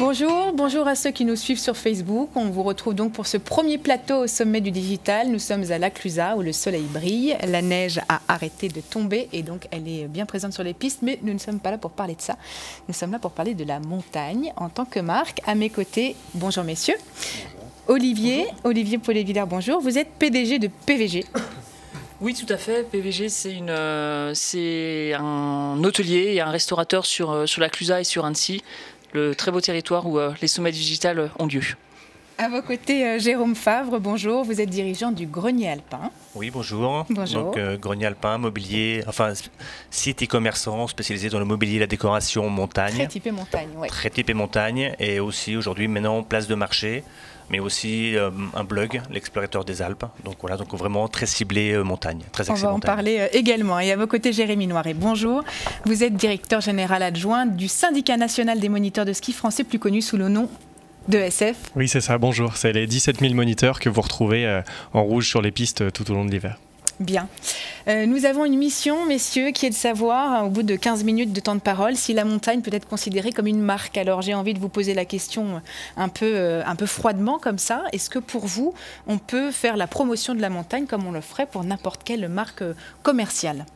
Bonjour, bonjour à ceux qui nous suivent sur Facebook. On vous retrouve donc pour ce premier plateau au sommet du digital. Nous sommes à La Clusaz où le soleil brille, la neige a arrêté de tomber et donc elle est bien présente sur les pistes. Mais nous ne sommes pas là pour parler de ça. Nous sommes là pour parler de la montagne en tant que marque. À mes côtés, bonjour messieurs. Bonjour. Olivier Paulet-Villers, bonjour. Vous êtes PDG de PVG. Oui, tout à fait. PVG, c'est un hôtelier et un restaurateur sur la Clusaz et sur Annecy, le très beau territoire où les sommets digitales ont lieu. À vos côtés, Jérôme Favre, bonjour. Vous êtes dirigeant du Grenier Alpin. Oui, bonjour. Bonjour. Donc, Grenier Alpin, mobilier, enfin, site e-commerçant spécialisé dans le mobilier, la décoration, montagne. Très typé montagne, oui. Très typé montagne. Et aussi, aujourd'hui, maintenant, place de marché, mais aussi un blog, l'Explorateur des Alpes. Donc voilà, donc vraiment très ciblé montagne, très axé montagne. On va en parler également. Et à vos côtés, Jérémy Noiret, bonjour. Vous êtes directeur général adjoint du Syndicat national des moniteurs de ski français, plus connu sous le nom de SF. Oui, c'est ça, bonjour. C'est les 17 000 moniteurs que vous retrouvez en rouge sur les pistes tout au long de l'hiver. Bien. Nous avons une mission, messieurs, qui est de savoir, au bout de 15 minutes de temps de parole, si la montagne peut être considérée comme une marque. Alors j'ai envie de vous poser la question un peu froidement comme ça. Est-ce que pour vous, on peut faire la promotion de la montagne comme on le ferait pour n'importe quelle marque commerciale ?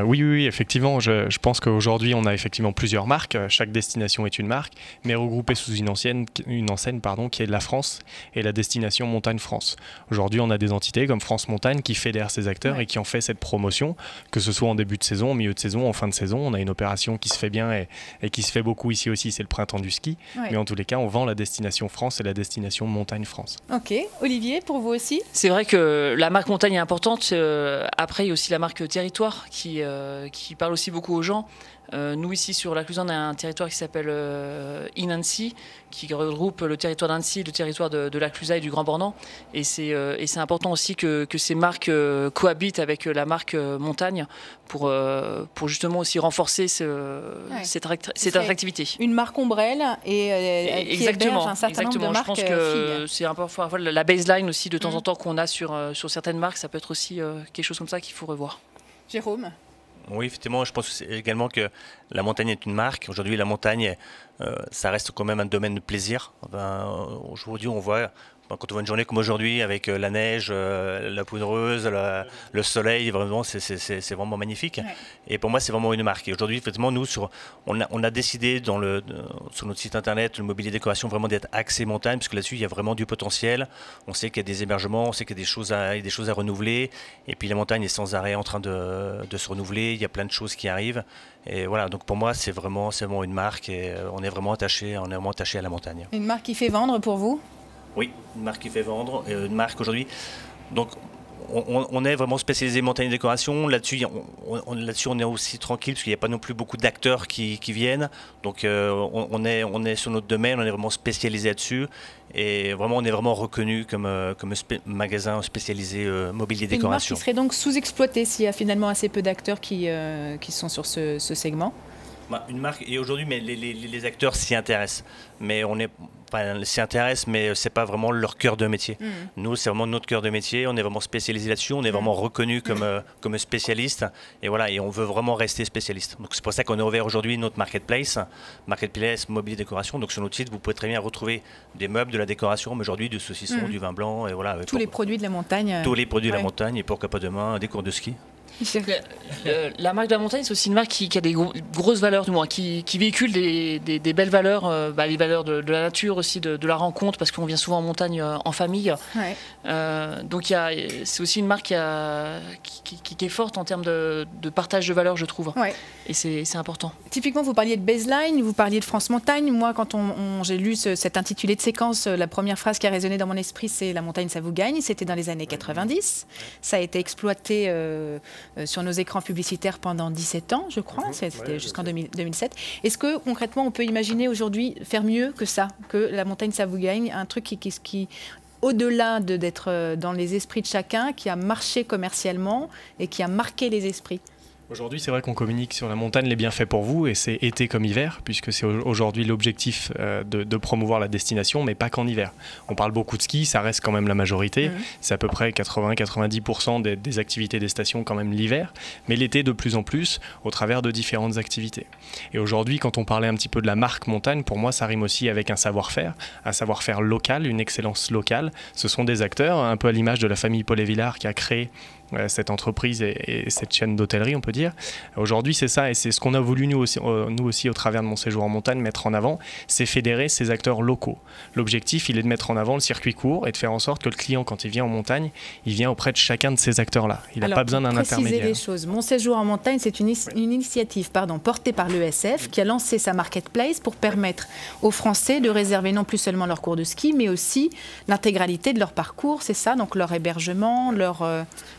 Oui, effectivement. Je pense qu'aujourd'hui, on a effectivement plusieurs marques. Chaque destination est une marque, mais regroupée sous une enseigne qui est de la France et la destination Montagne France. Aujourd'hui, on a des entités comme France Montagne qui fédèrent ces acteurs et qui ont fait cette promotion, que ce soit en début de saison, en milieu de saison, en fin de saison. On a une opération qui se fait bien et qui se fait beaucoup ici aussi, c'est le printemps du ski. Ouais. Mais en tous les cas, on vend la destination France et la destination Montagne France. Ok. Olivier, pour vous aussi ? C'est vrai que la marque montagne est importante. Après, il y a aussi la marque territoire qui parle aussi beaucoup aux gens. Nous, ici, sur la Clusaz, on a un territoire qui s'appelle Annecy, qui regroupe le territoire d'Annecy, le territoire de la Clusaz et du Grand Bornand. Et c'est important aussi que ces marques cohabitent avec la marque montagne pour justement aussi renforcer cette attractivité. Une marque ombrelle et qui héberge un certain nombre de marques. Je pense que c'est un peu la baseline aussi de temps en temps qu'on a sur certaines marques. Ça peut être aussi quelque chose comme ça qu'il faut revoir. Jérôme ? Oui, effectivement, je pense également que la montagne est une marque. Aujourd'hui, la montagne, ça reste quand même un domaine de plaisir. Aujourd'hui, on voit, quand on voit une journée comme aujourd'hui, avec la neige, la poudreuse, le soleil, vraiment, c'est vraiment magnifique. Ouais. Et pour moi, c'est vraiment une marque. Et aujourd'hui, effectivement, nous, on a décidé sur notre site internet, le mobilier décoration, vraiment d'être axé montagne, parce que là-dessus, il y a vraiment du potentiel. On sait qu'il y a des hébergements, on sait qu'il y a des choses à renouveler. Et puis la montagne est sans arrêt en train de se renouveler. Il y a plein de choses qui arrivent. Et voilà, donc pour moi, c'est vraiment une marque et on est vraiment attaché à la montagne. Une marque qui fait vendre pour vous ? Oui, une marque qui fait vendre, une marque aujourd'hui. Donc, on est vraiment spécialisé montagne et décoration. Là-dessus, on est aussi tranquille parce qu'il n'y a pas non plus beaucoup d'acteurs qui viennent. Donc, on est sur notre domaine, on est vraiment spécialisé là-dessus. Et vraiment, on est vraiment reconnu comme magasin spécialisé mobilier décoration. Une marque qui serait donc sous-exploitée s'il y a finalement assez peu d'acteurs qui sont sur ce segment ? Une marque, et aujourd'hui, mais les acteurs s'y intéressent. Mais s'y intéressent, mais c'est pas vraiment leur cœur de métier. Nous, c'est vraiment notre cœur de métier. On est vraiment spécialisé là-dessus. On est vraiment reconnu comme spécialiste. Et voilà, et on veut vraiment rester spécialiste. Donc c'est pour ça qu'on a ouvert aujourd'hui notre marketplace mobilier décoration. Donc sur notre site, vous pouvez très bien retrouver des meubles, de la décoration, mais aujourd'hui du saucisson, du vin blanc, et voilà. Tous les produits de la montagne. Tous les produits de la montagne, et pourquoi pas demain des cours de ski. La marque de la montagne, c'est aussi une marque qui a des grosses valeurs, du moins, qui véhicule des belles valeurs, les valeurs de la nature aussi, de la rencontre, parce qu'on vient souvent en montagne en famille. Ouais. Donc c'est aussi une marque qui est forte en termes de partage de valeurs, je trouve. Ouais. Et c'est important. Typiquement, vous parliez de baseline, vous parliez de France Montagne. Moi, quand j'ai lu cet intitulé de séquence, la première phrase qui a résonné dans mon esprit, c'est « La montagne, ça vous gagne ». C'était dans les années 90. Ça a été exploité sur nos écrans publicitaires pendant 17 ans, je crois. C'était jusqu'en 2007. Est-ce que, concrètement, on peut imaginer aujourd'hui faire mieux que ça, que la montagne, ça vous gagne, un truc qui au-delà d'être dans les esprits de chacun, qui a marché commercialement et qui a marqué les esprits ? Aujourd'hui, c'est vrai qu'on communique sur la montagne les bienfaits pour vous, et c'est été comme hiver, puisque c'est aujourd'hui l'objectif de promouvoir la destination, mais pas qu'en hiver. On parle beaucoup de ski, ça reste quand même la majorité, c'est à peu près 80-90% des activités des stations quand même l'hiver, mais l'été de plus en plus, au travers de différentes activités. Et aujourd'hui, quand on parlait un petit peu de la marque montagne, pour moi, ça rime aussi avec un savoir-faire local, une excellence locale. Ce sont des acteurs, un peu à l'image de la famille Paulet-Villard qui a créé cette entreprise et cette chaîne d'hôtellerie, on peut dire. Aujourd'hui, c'est ça, et c'est ce qu'on a voulu nous aussi au travers de Mon Séjour en Montagne mettre en avant, c'est fédérer ces acteurs locaux. L'objectif, il est de mettre en avant le circuit court et de faire en sorte que le client, quand il vient en montagne, il vient auprès de chacun de ces acteurs-là. Il n'a pas besoin d'un intermédiaire. Les choses. Mon Séjour en Montagne, c'est une initiative portée par l'ESF qui a lancé sa marketplace pour permettre aux Français de réserver non plus seulement leur cours de ski, mais aussi l'intégralité de leur parcours, c'est ça, donc leur hébergement, leur...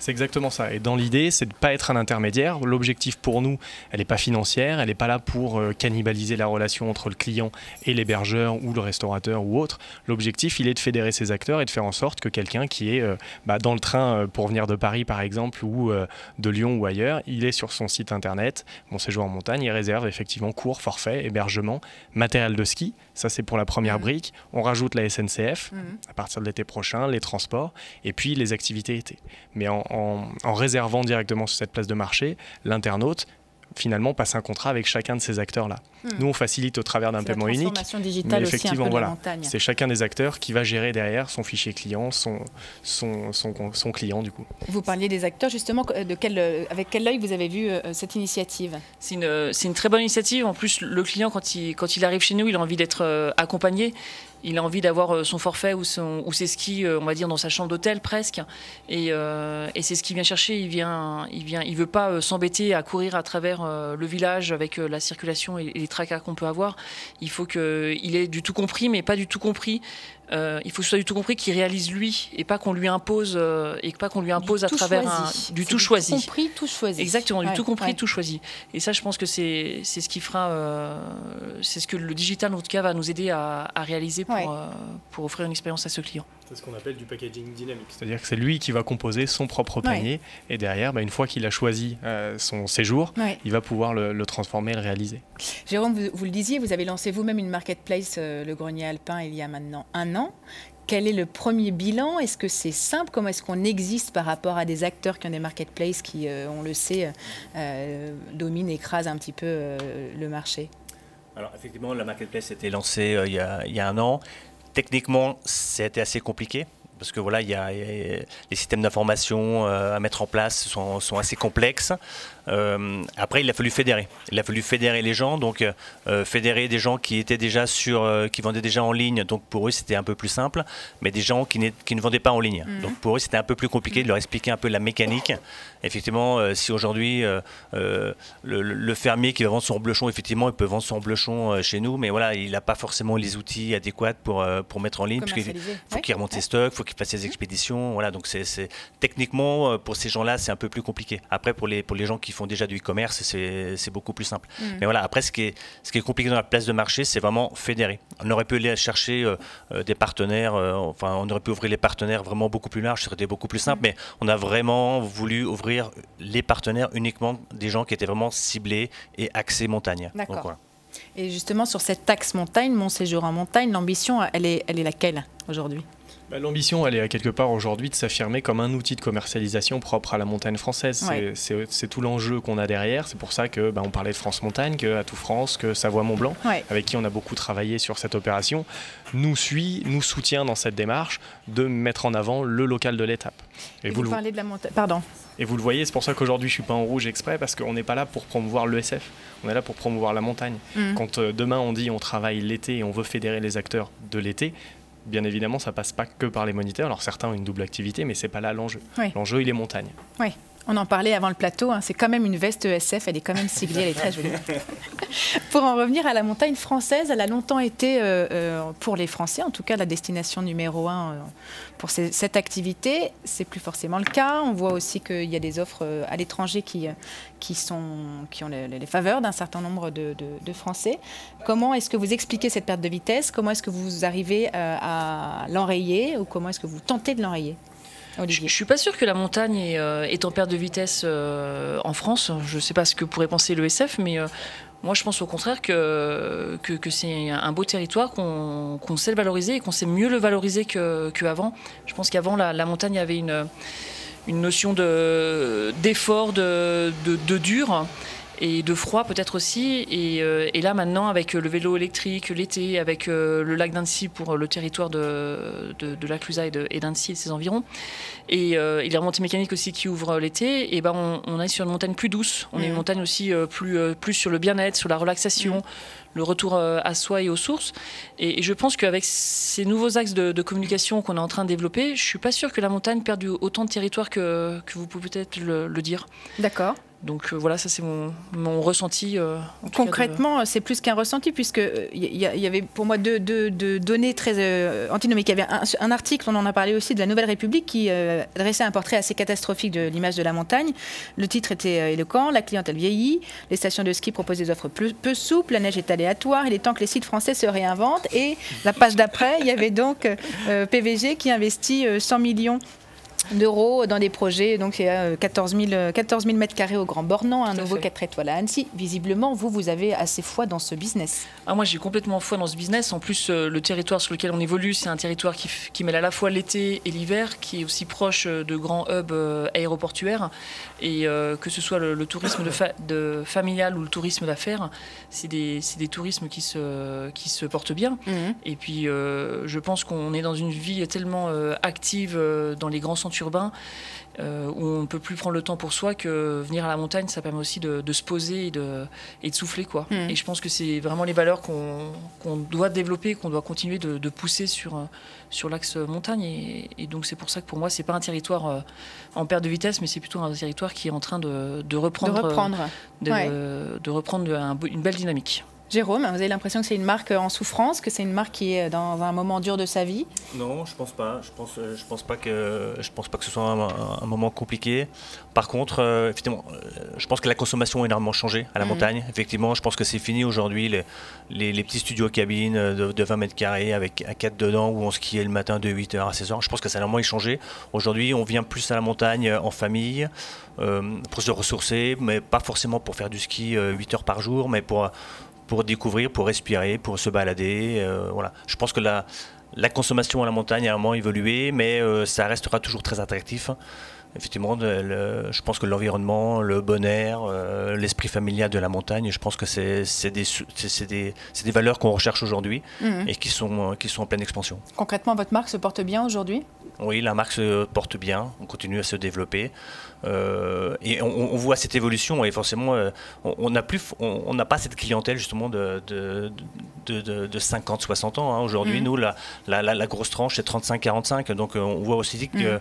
C'est exactement ça. Et dans l'idée, c'est de ne pas être un intermédiaire. L'objectif pour nous, elle n'est pas financière, elle n'est pas là pour cannibaliser la relation entre le client et l'hébergeur ou le restaurateur ou autre. L'objectif, il est de fédérer ces acteurs et de faire en sorte que quelqu'un qui est dans le train pour venir de Paris, par exemple, ou de Lyon ou ailleurs, il est sur son site internet, Mon Séjour en Montagne, il réserve effectivement cours, forfait, hébergement, matériel de ski. Ça, c'est pour la première brique. On rajoute la SNCF à partir de l'été prochain, les transports, et puis les activités été. Mais en réservant directement sur cette place de marché, l'internaute finalement passe un contrat avec chacun de ces acteurs-là. Nous, on facilite au travers d'un paiement unique. Transformation digitale aussi, effectivement, un peu voilà, de la montagne. c'est chacun des acteurs qui va gérer derrière son fichier client, son client du coup. Vous parliez des acteurs, justement, avec quel œil vous avez vu cette initiative? C'est une très bonne initiative. En plus, le client, quand il arrive chez nous, il a envie d'être accompagné. Il a envie d'avoir son forfait ou ses skis, on va dire, dans sa chambre d'hôtel presque. Et c'est ce qu'il vient chercher. Il veut pas s'embêter à courir à travers le village avec la circulation et les tracas qu'on peut avoir. Il faut qu'il ait du tout compris, mais pas du tout compris. Il faut que ce soit du tout compris qu'il réalise lui et pas qu'on lui impose à travers du tout choisi. Du tout compris, tout choisi. Exactement, du tout compris, tout choisi. Et ça, je pense que c'est ce qui fera, c'est ce que le digital en tout cas va nous aider à réaliser pour offrir une expérience à ce client. C'est ce qu'on appelle du packaging dynamique. C'est-à-dire que c'est lui qui va composer son propre panier et derrière, une fois qu'il a choisi son séjour, il va pouvoir le transformer et le réaliser. Jérôme, vous le disiez, vous avez lancé vous-même une marketplace, le Grenier Alpin, il y a maintenant 1 an. Quel est le premier bilan? Est-ce que c'est simple? Comment est-ce qu'on existe par rapport à des acteurs qui ont des marketplaces qui, on le sait, dominent, écrasent un petit peu le marché? Alors effectivement, la marketplace a été lancée il y a 1 an. Techniquement, c'était assez compliqué. Parce que voilà, les systèmes d'information à mettre en place sont assez complexes. Après, il a fallu fédérer. Il a fallu fédérer les gens, donc fédérer des gens qui étaient déjà qui vendaient déjà en ligne. Donc pour eux, c'était un peu plus simple, mais des gens qui ne vendaient pas en ligne. Donc pour eux, c'était un peu plus compliqué de leur expliquer un peu la mécanique. Effectivement, si aujourd'hui le fermier qui va vendre son reblochon, effectivement, il peut vendre son reblochon chez nous, mais voilà, il n'a pas forcément les outils adéquats pour mettre en ligne, parce qu'il faut qu'il remonte ses stocks, il faut qu'il fasse ses expéditions. Voilà, donc techniquement pour ces gens-là, c'est un peu plus compliqué. Après, pour les gens qui font déjà du e-commerce, c'est beaucoup plus simple. Mais voilà, après, ce qui est compliqué dans la place de marché, c'est vraiment fédérer. On aurait pu aller chercher des partenaires, on aurait pu ouvrir les partenaires vraiment beaucoup plus large, ça aurait été beaucoup plus simple, mais on a vraiment voulu ouvrir les partenaires uniquement des gens qui étaient vraiment ciblés et axés montagne. D'accord. Donc, voilà. Et justement, sur cette axe montagne, Mon Séjour en Montagne, l'ambition, elle est laquelle aujourd'hui? L'ambition, elle est à quelque part aujourd'hui de s'affirmer comme un outil de commercialisation propre à la montagne française. C'est tout l'enjeu qu'on a derrière. C'est pour ça que on parlait de France Montagne, que Atout France, que Savoie-Mont-Blanc, avec qui on a beaucoup travaillé sur cette opération, nous soutient dans cette démarche de mettre en avant le local de l'étape. Et vous parlez de la montagne. Pardon. Et vous le voyez, c'est pour ça qu'aujourd'hui je suis pas en rouge exprès, parce qu'on n'est pas là pour promouvoir l'ESF, on est là pour promouvoir la montagne. Quand demain on dit on travaille l'été et on veut fédérer les acteurs de l'été, bien évidemment, ça passe pas que par les moniteurs. Alors certains ont une double activité, mais c'est pas là l'enjeu. L'enjeu, il est montagne. Oui, on en parlait avant le plateau. C'est quand même une veste ESF, elle est quand même ciblée, elle est très jolie. Pour en revenir à la montagne française, elle a longtemps été, pour les Français, en tout cas, la destination numéro 1 pour cette activité. C'est plus forcément le cas. On voit aussi qu'il y a des offres à l'étranger qui ont les faveurs d'un certain nombre de Français. Comment est-ce que vous expliquez cette perte de vitesse? Comment est-ce que vous arrivez à l'enrayer, ou comment est-ce que vous tentez de l'enrayer? Olivier? Je ne suis pas sûre que la montagne est en perte de vitesse en France. Je ne sais pas ce que pourrait penser l'ESF, mais moi je pense au contraire que c'est un beau territoire, qu'on sait le valoriser et qu'on sait mieux le valoriser qu'avant. Je pense qu'avant, la montagne avait une notion d'effort, de dur et de froid peut-être aussi. Et là maintenant, avec le vélo électrique l'été, avec le lac d'Annecy pour le territoire de la Clusaz et d'Annecy et ses environs, et les remontées mécaniques aussi qui ouvrent l'été, et ben on est sur une montagne plus douce. On est une montagne aussi plus sur le bien-être, sur la relaxation, le retour à soi et aux sources. Et je pense qu'avec ces nouveaux axes de communication qu'on est en train de développer, je ne suis pas sûre que la montagne perde autant de territoire que vous pouvez peut-être le dire. D'accord. Donc voilà, ça c'est mon ressenti. Concrètement, c'est plus qu'un ressenti, puisqu'il y avait pour moi deux données très antinomiques. Il y avait un article, on en a parlé aussi, de la Nouvelle République, qui dressait un portrait assez catastrophique de l'image de la montagne. Le titre était éloquent: la clientèle vieillit, les stations de ski proposent des offres peu souples, la neige est aléatoire, il est temps que les sites français se réinventent. Et la page d'après, il y avait donc PVG qui investit 100 millions d'euros dans des projets. Donc il y a 14 000 mètres carrés au Grand Bornand, un nouveau 4 étoiles à Annecy. Visiblement, vous avez assez foi dans ce business. Moi, j'ai complètement foi dans ce business. En plus, le territoire sur lequel on évolue, c'est un territoire qui mêle à la fois l'été et l'hiver, qui est aussi proche de grands hubs aéroportuaires. Et que ce soit le tourisme de familial ou le tourisme d'affaires, c'est des tourismes qui se portent bien. Et puis, je pense qu'on est dans une vie tellement active dans les grands centres urbains où on ne peut plus prendre le temps pour soi, que venir à la montagne, ça permet aussi de se poser et de souffler, quoi. Et je pense que c'est vraiment les valeurs qu'on doit développer, qu'on doit continuer de pousser sur l'axe montagne. Et donc c'est pour ça que pour moi, c'est pas un territoire en perte de vitesse, mais c'est plutôt un territoire qui est en train de reprendre une belle dynamique. Jérôme, vous avez l'impression que c'est une marque en souffrance, que c'est une marque qui est dans un moment dur de sa vie? Non, je pense pas. Je pense pas que ce soit un moment compliqué. Par contre, effectivement, je pense que la consommation a énormément changé à la montagne. Effectivement, je pense que c'est fini aujourd'hui les petits studios cabines de 20 mètres carrés avec un 4 dedans où on skiait le matin de 8h à 16h. Je pense que ça a énormément changé. Aujourd'hui, on vient plus à la montagne en famille pour se ressourcer, mais pas forcément pour faire du ski 8 heures par jour, mais pour découvrir, pour respirer, pour se balader. Voilà. Je pense que la consommation à la montagne a vraiment évolué, mais ça restera toujours très attractif. Effectivement, je pense que l'environnement, le bon air, l'esprit familial de la montagne, je pense que c'est des valeurs qu'on recherche aujourd'hui et qui sont en pleine expansion. Concrètement, votre marque se porte bien aujourd'hui? Oui, la marque se porte bien, on continue à se développer. Et on voit cette évolution, et forcément on n'a pas cette clientèle justement de 50-60 ans. Aujourd'hui, nous, la grosse tranche, c'est 35-45. Donc on voit aussi que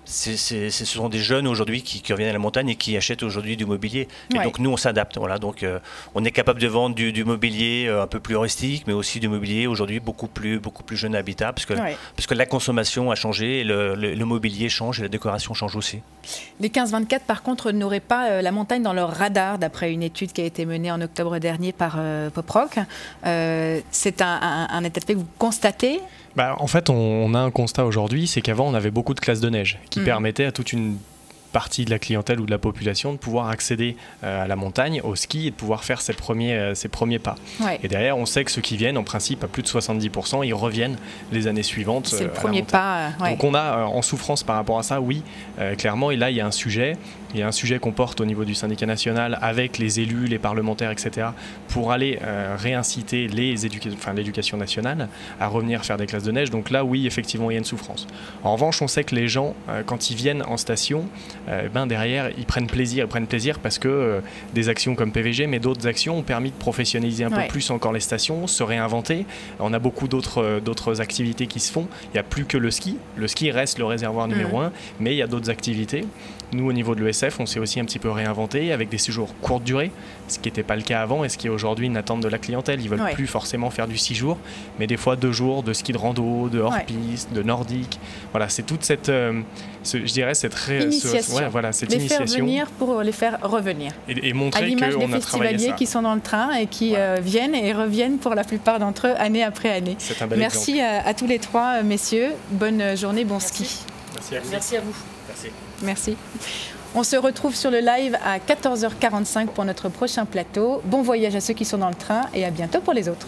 ce sont des jeunes aujourd'hui qui reviennent à la montagne et qui achètent aujourd'hui du mobilier. Et donc nous, on s'adapte. Voilà. Donc on est capable de vendre du mobilier un peu plus rustique, mais aussi du mobilier aujourd'hui beaucoup plus jeune et habitable, parce que la consommation a changé, et le mobilier change et la décoration change aussi. Les 15-24, par contre, n'auraient pas la montagne dans leur radar, d'après une étude qui a été menée en octobre dernier par Poproc. C'est un état de fait que vous constatez? En fait, on a un constat aujourd'hui, c'est qu'avant, on avait beaucoup de classes de neige qui permettaient à toute une partie de la clientèle ou de la population de pouvoir accéder à la montagne, au ski, et de pouvoir faire ses premiers pas. Et derrière, on sait que ceux qui viennent, en principe, à plus de 70%, ils reviennent les années suivantes. C'est le premier pas. Donc on a en souffrance par rapport à ça, oui, clairement. Et là, il y a un sujet. Il y a un sujet qu'on porte au niveau du syndicat national avec les élus, les parlementaires, etc., pour aller réinciter l'éducation nationale à revenir faire des classes de neige. Donc là, oui, effectivement, il y a une souffrance. En revanche, on sait que les gens, quand ils viennent en station, derrière, ils prennent plaisir parce que des actions comme PVG, mais d'autres actions ont permis de professionnaliser un peu plus encore les stations, se réinventer. On a beaucoup d'autres activités qui se font. Il n'y a plus que le ski. Le ski reste le réservoir numéro 1, mais il y a d'autres activités. Nous, au niveau de l'ESF, on s'est aussi un petit peu réinventé avec des séjours courte durée, ce qui n'était pas le cas avant et ce qui est aujourd'hui une attente de la clientèle. Ils ne veulent plus forcément faire du 6 jours, mais des fois 2 jours de ski de rando, de hors-piste, de nordique. Voilà, c'est toute cette, cette initiation. Cette les initiation. Faire venir pour les faire revenir. Et montrer à l'image des festivaliers qui sont dans le train et qui viennent et reviennent pour la plupart d'entre eux année après année. C'est un bel Merci exemple. à tous les trois, messieurs. Bonne journée, bon ski. Merci à vous. Merci. Merci. On se retrouve sur le live à 14h45 pour notre prochain plateau. Bon voyage à ceux qui sont dans le train et à bientôt pour les autres.